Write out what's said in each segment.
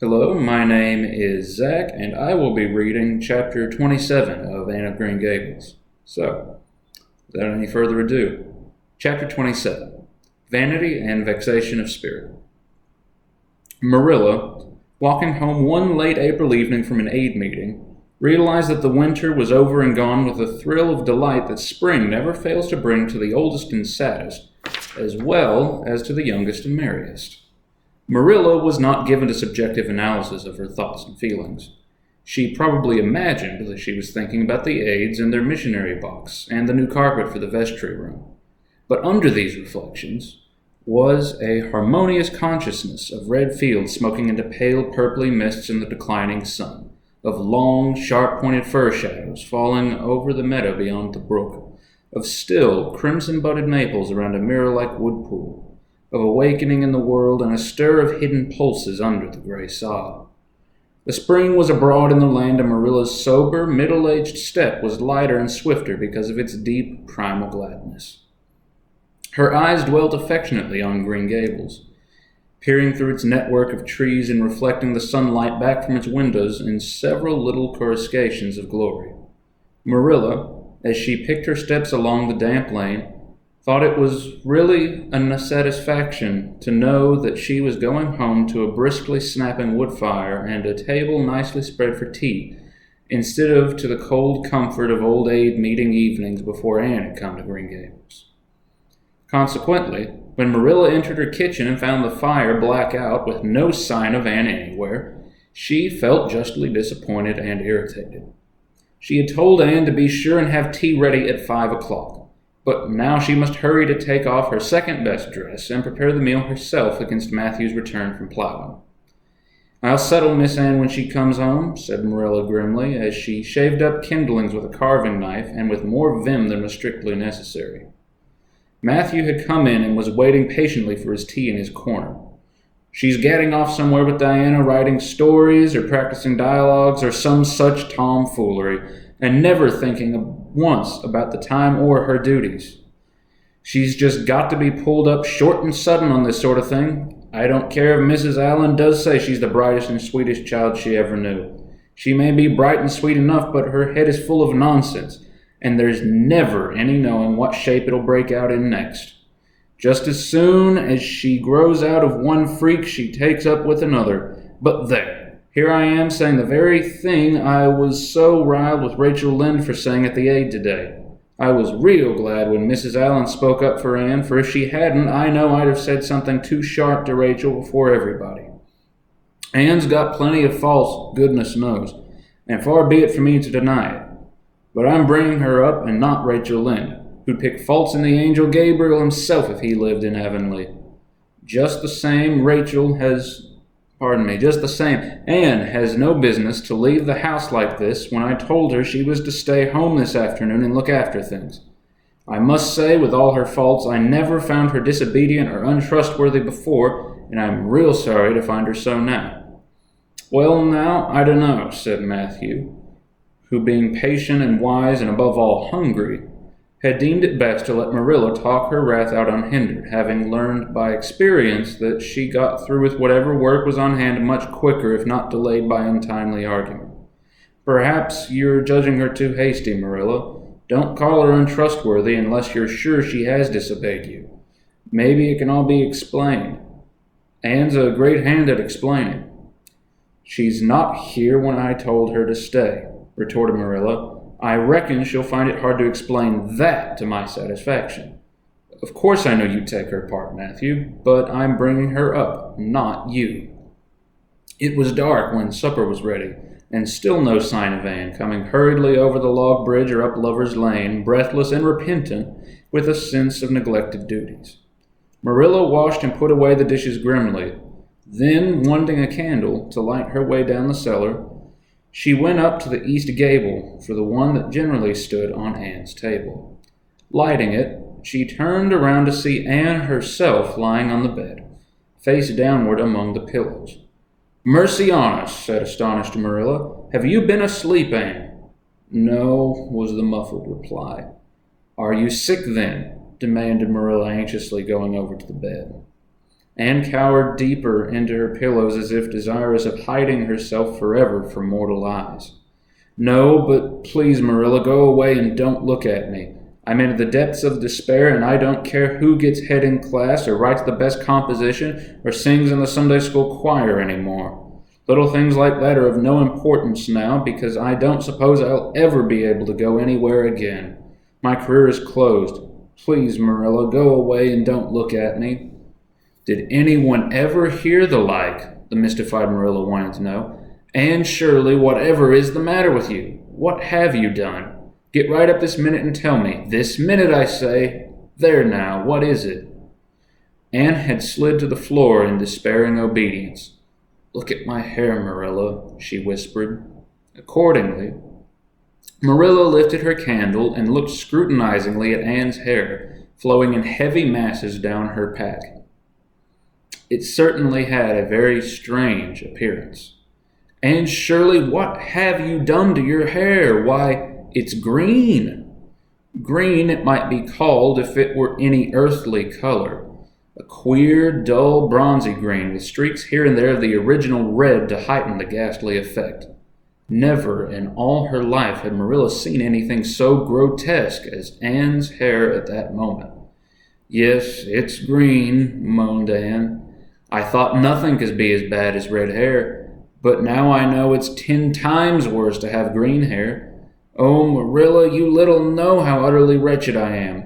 Hello, my name is Zach, and I will be reading chapter 27 of Anne of Green Gables. So, without any further ado, chapter 27, Vanity and Vexation of Spirit. Marilla, walking home one late April evening from an aid meeting, realized that the winter was over and gone with a thrill of delight that spring never fails to bring to the oldest and saddest, as well as to the youngest and merriest. Marilla was not given to subjective analysis of her thoughts and feelings. She probably imagined that she was thinking about the aids and their missionary box and the new carpet for the vestry room. But under these reflections was a harmonious consciousness of red fields smoking into pale purply mists in the declining sun, of long, sharp-pointed fir shadows falling over the meadow beyond the brook, of still, crimson-budded maples around a mirror-like wood pool, of awakening in the world and a stir of hidden pulses under the gray sod. The spring was abroad in the land, and Marilla's sober, middle-aged step was lighter and swifter because of its deep, primal gladness. Her eyes dwelt affectionately on Green Gables, peering through its network of trees and reflecting the sunlight back from its windows in several little coruscations of glory. Marilla, as she picked her steps along the damp lane, thought it was really a satisfaction to know that she was going home to a briskly snapping wood fire and a table nicely spread for tea, instead of to the cold comfort of old aid meeting evenings before Anne had come to Green Gables. Consequently, when Marilla entered her kitchen and found the fire black out with no sign of Anne anywhere, she felt justly disappointed and irritated. She had told Anne to be sure and have tea ready at 5 o'clock. But now she must hurry to take off her second-best dress and prepare the meal herself against Matthew's return from plowing. "I'll settle Miss Anne when she comes home," said Marilla grimly, as she shaved up kindlings with a carving knife and with more vim than was strictly necessary. Matthew had come in and was waiting patiently for his tea in his corner. "She's gadding off somewhere with Diana, writing stories or practicing dialogues or some such tomfoolery, and never thinking once about the time or her duties. She's just got to be pulled up short and sudden on this sort of thing. I don't care if Mrs. Allen does say she's the brightest and sweetest child she ever knew. She may be bright and sweet enough, but her head is full of nonsense, and there's never any knowing what shape it'll break out in next. Just as soon as she grows out of one freak, she takes up with another. But there! Here I am saying the very thing I was so riled with Rachel Lynde for saying at the aid today. I was real glad when Mrs. Allen spoke up for Anne, for if she hadn't, I know I'd have said something too sharp to Rachel before everybody. Anne's got plenty of faults, goodness knows, and far be it from me to deny it. But I'm bringing her up and not Rachel Lynde, who'd pick faults in the angel Gabriel himself if he lived in Avonlea. Just the same, Anne has no business to leave the house like this when I told her she was to stay home this afternoon and look after things. I must say, with all her faults, I never found her disobedient or untrustworthy before, and I'm real sorry to find her so now." "Well, now, I dunno," said Matthew, who, being patient and wise and above all hungry, had deemed it best to let Marilla talk her wrath out unhindered, having learned by experience that she got through with whatever work was on hand much quicker if not delayed by untimely argument. "Perhaps you're judging her too hasty, Marilla. Don't call her untrustworthy unless you're sure she has disobeyed you. Maybe it can all be explained. Anne's a great hand at explaining." "She's not here when I told her to stay," retorted Marilla. "I reckon she'll find it hard to explain that to my satisfaction. Of course I know you take her part, Matthew, but I'm bringing her up, not you." It was dark when supper was ready, and still no sign of Anne, coming hurriedly over the log bridge or up Lover's Lane, breathless and repentant, with a sense of neglected duties. Marilla washed and put away the dishes grimly. Then, wanting a candle to light her way down the cellar, she went up to the east gable for the one that generally stood on Anne's table. Lighting it, she turned around to see Anne herself lying on the bed, face downward among the pillows. "Mercy on us," said astonished Marilla. "Have you been asleep, Anne?" "No," was the muffled reply. "Are you sick, then?" demanded Marilla anxiously, going over to the bed. Anne cowered deeper into her pillows as if desirous of hiding herself forever from mortal eyes. "No, but please, Marilla, go away and don't look at me. I'm in the depths of despair, and I don't care who gets head in class or writes the best composition or sings in the Sunday school choir anymore. Little things like that are of no importance now because I don't suppose I'll ever be able to go anywhere again. My career is closed. Please, Marilla, go away and don't look at me." "Did anyone ever hear the like?" the mystified Marilla wanted to know. "Anne Shirley, whatever is the matter with you? What have you done? Get right up this minute and tell me. This minute, I say. There now, what is it?" Anne had slid to the floor in despairing obedience. "Look at my hair, Marilla," she whispered. Accordingly, Marilla lifted her candle and looked scrutinizingly at Anne's hair, flowing in heavy masses down her pack. It certainly had a very strange appearance. "Anne Shirley, what have you done to your hair? Why, it's green." Green it might be called if it were any earthly color. A queer, dull, bronzy green with streaks here and there of the original red to heighten the ghastly effect. Never in all her life had Marilla seen anything so grotesque as Anne's hair at that moment. "Yes, it's green," moaned Anne. "I thought nothing could be as bad as red hair, but now I know it's 10 times worse to have green hair. Oh, Marilla, you little know how utterly wretched I am."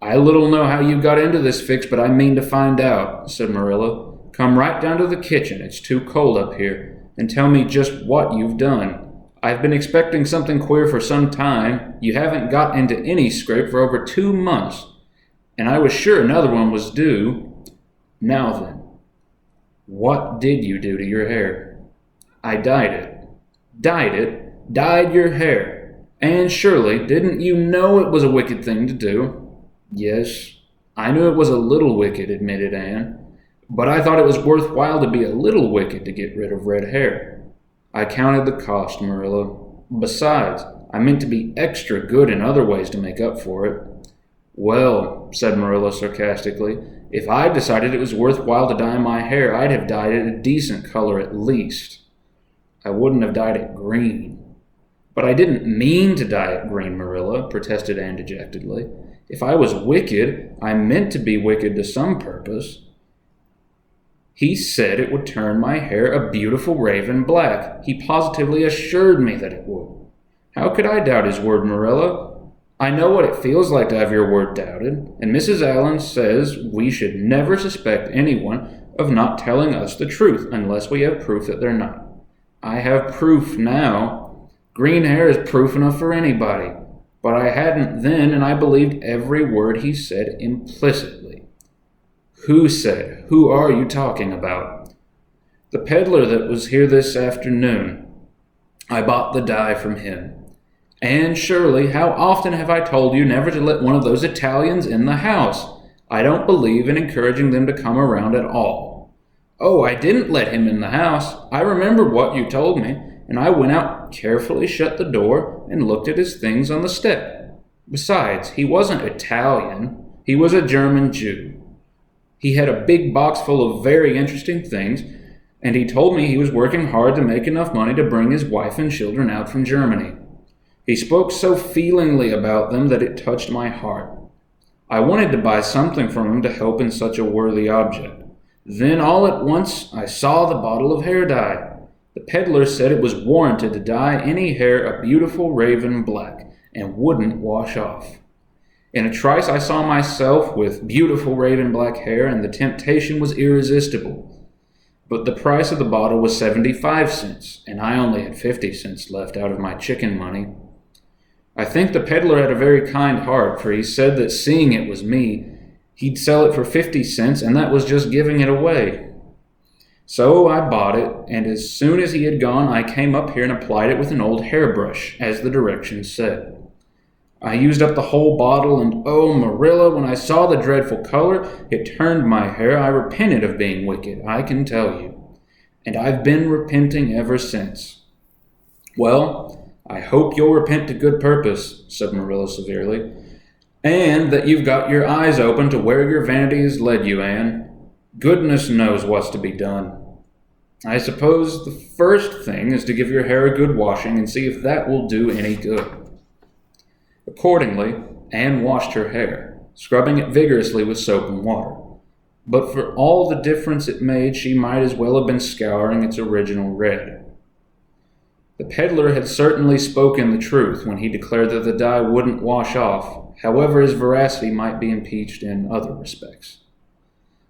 "I little know how you got into this fix, but I mean to find out," said Marilla. "Come right down to the kitchen, it's too cold up here, and tell me just what you've done. I've been expecting something queer for some time. You haven't got into any scrape for over 2 months, and I was sure another one was due. Now then, what did you do to your hair?" "I dyed it." "Dyed it? Dyed your hair? Anne Shirley, didn't you know it was a wicked thing to do?" "Yes, I knew it was a little wicked," admitted Anne, "but I thought it was worthwhile to be a little wicked to get rid of red hair. I counted the cost, Marilla. Besides, I meant to be extra good in other ways to make up for it." "Well," said Marilla sarcastically, "if I decided it was worthwhile to dye my hair, I'd have dyed it a decent color at least. I wouldn't have dyed it green." "But I didn't mean to dye it green, Marilla," protested Anne dejectedly. "If I was wicked, I meant to be wicked to some purpose. He said it would turn my hair a beautiful raven black. He positively assured me that it would. How could I doubt his word, Marilla? I know what it feels like to have your word doubted, and Mrs. Allen says we should never suspect anyone of not telling us the truth unless we have proof that they're not. I have proof now. Green hair is proof enough for anybody. But I hadn't then, and I believed every word he said implicitly." "Who said? Who are you talking about?" "The peddler that was here this afternoon. I bought the dye from him. Anne Shirley, how often have I told you never to let one of those Italians in the house? I don't believe in encouraging them to come around at all." "Oh, I didn't let him in the house. I remember what you told me, and I went out, carefully shut the door, and looked at his things on the step. Besides, he wasn't Italian. He was a German Jew. He had a big box full of very interesting things, and he told me he was working hard to make enough money to bring his wife and children out from Germany. He spoke so feelingly about them that it touched my heart. I wanted to buy something from him to help in such a worthy object. Then all at once I saw the bottle of hair dye. The peddler said it was warranted to dye any hair a beautiful raven black and wouldn't wash off. In a trice I saw myself with beautiful raven black hair, and the temptation was irresistible. But the price of the bottle was 75 cents, and I only had 50 cents left out of my chicken money. I think the peddler had a very kind heart, for he said that seeing it was me, he'd sell it for 50 cents, and that was just giving it away. So I bought it, and as soon as he had gone, I came up here and applied it with an old hairbrush, as the directions said. I used up the whole bottle, and oh, Marilla, when I saw the dreadful color, it turned my hair. I repented of being wicked, I can tell you. And I've been repenting ever since." "Well, I hope you'll repent to good purpose," said Marilla severely, "and that you've got your eyes open to where your vanity has led you, Anne. Goodness knows what's to be done. I suppose the first thing is to give your hair a good washing and see if that will do any good." Accordingly, Anne washed her hair, scrubbing it vigorously with soap and water. But for all the difference it made, she might as well have been scouring its original red. The peddler had certainly spoken the truth when he declared that the dye wouldn't wash off, however his veracity might be impeached in other respects.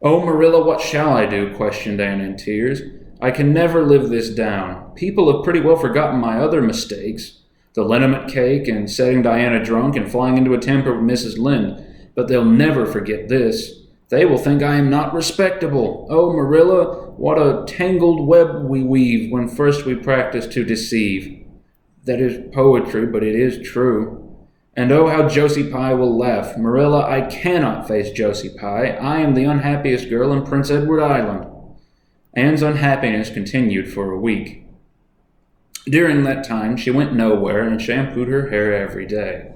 "Oh, Marilla, what shall I do?" questioned Anne in tears. "I can never live this down. People have pretty well forgotten my other mistakes, the liniment cake and setting Diana drunk and flying into a temper with Mrs. Lynde, but they'll never forget this. They will think I am not respectable. Oh, Marilla, what a tangled web we weave when first we practice to deceive. That is poetry, but it is true. And oh, how Josie Pye will laugh. Marilla, I cannot face Josie Pye. I am the unhappiest girl in Prince Edward Island." Anne's unhappiness continued for a week. During that time, she went nowhere and shampooed her hair every day.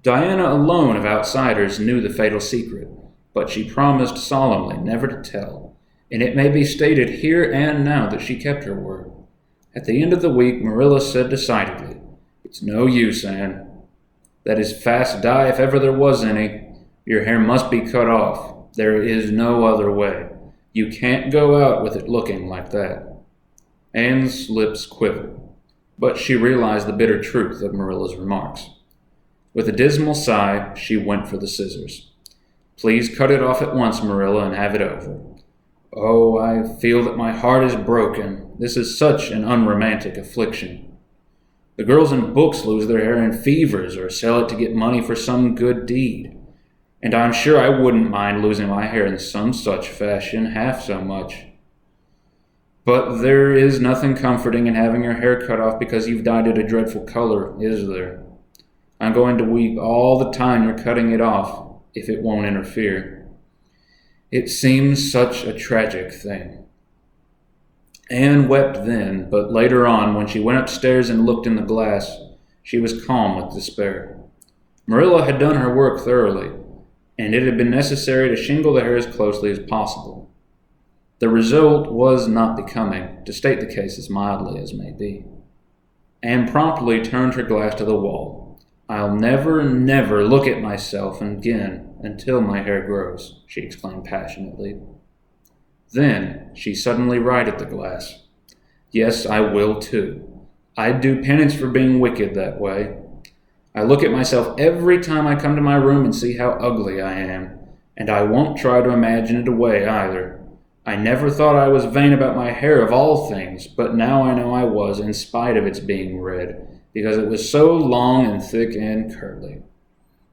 Diana alone of outsiders knew the fatal secret, but she promised solemnly never to tell, and it may be stated here and now that she kept her word. At the end of the week, Marilla said decidedly, "It's no use, Anne. That is fast dye if ever there was any. Your hair must be cut off. There is no other way. You can't go out with it looking like that." Anne's lips quivered, but she realized the bitter truth of Marilla's remarks. With a dismal sigh, she went for the scissors. "Please cut it off at once, Marilla, and have it over. Oh, I feel that my heart is broken. This is such an unromantic affliction. The girls in books lose their hair in fevers or sell it to get money for some good deed. And I'm sure I wouldn't mind losing my hair in some such fashion half so much. But there is nothing comforting in having your hair cut off because you've dyed it a dreadful color, is there? I'm going to weep all the time you're cutting it off, if it won't interfere. It seems such a tragic thing." Anne wept then, but later on, when she went upstairs and looked in the glass, she was calm with despair. Marilla had done her work thoroughly, and it had been necessary to shingle the hair as closely as possible. The result was not becoming, to state the case as mildly as may be. Anne promptly turned her glass to the wall. "I'll never, never look at myself again until my hair grows," she exclaimed passionately. Then she suddenly righted the glass. "Yes, I will too. I'd do penance for being wicked that way. I look at myself every time I come to my room and see how ugly I am, and I won't try to imagine it away either. I never thought I was vain about my hair of all things, but now I know I was in spite of its being red, because it was so long and thick and curly.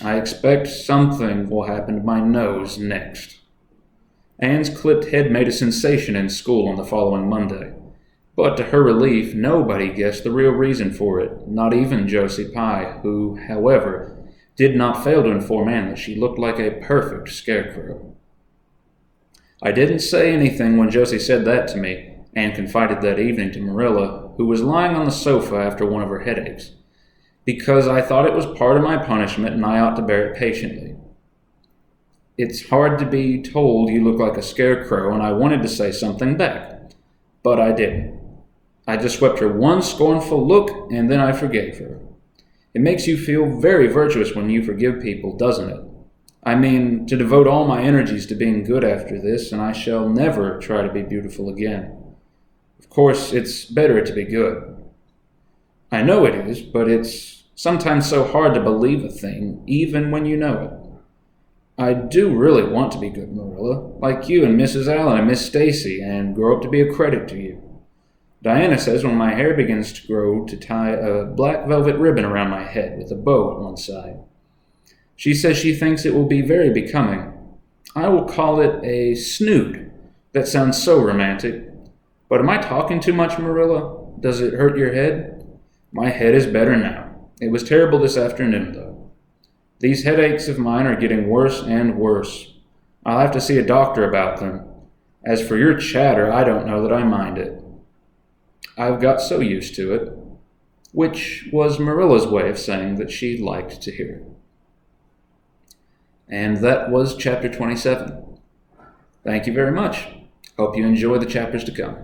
I expect something will happen to my nose next." Anne's clipped head made a sensation in school on the following Monday, but to her relief, nobody guessed the real reason for it, not even Josie Pye, who, however, did not fail to inform Anne that she looked like a perfect scarecrow. "I didn't say anything when Josie said that to me," Anne confided that evening to Marilla, who was lying on the sofa after one of her headaches, "because I thought it was part of my punishment and I ought to bear it patiently. It's hard to be told you look like a scarecrow, and I wanted to say something back, but I didn't. I just swept her one scornful look, and then I forgave her. It makes you feel very virtuous when you forgive people, doesn't it? I mean, to devote all my energies to being good after this, and I shall never try to be beautiful again. Of course, it's better to be good. I know it is, but it's sometimes so hard to believe a thing, even when you know it. I do really want to be good, Marilla, like you and Mrs. Allen and Miss Stacy, and grow up to be a credit to you. Diana says when my hair begins to grow to tie a black velvet ribbon around my head with a bow at one side. She says she thinks it will be very becoming. I will call it a snood. That sounds so romantic. But am I talking too much, Marilla? Does it hurt your head? My head is better now. It was terrible this afternoon, though. These headaches of mine are getting worse and worse. I'll have to see a doctor about them. As for your chatter, I don't know that I mind it. I've got so used to it," which was Marilla's way of saying that she liked to hear it. And that was chapter 27. Thank you very much. Hope you enjoy the chapters to come.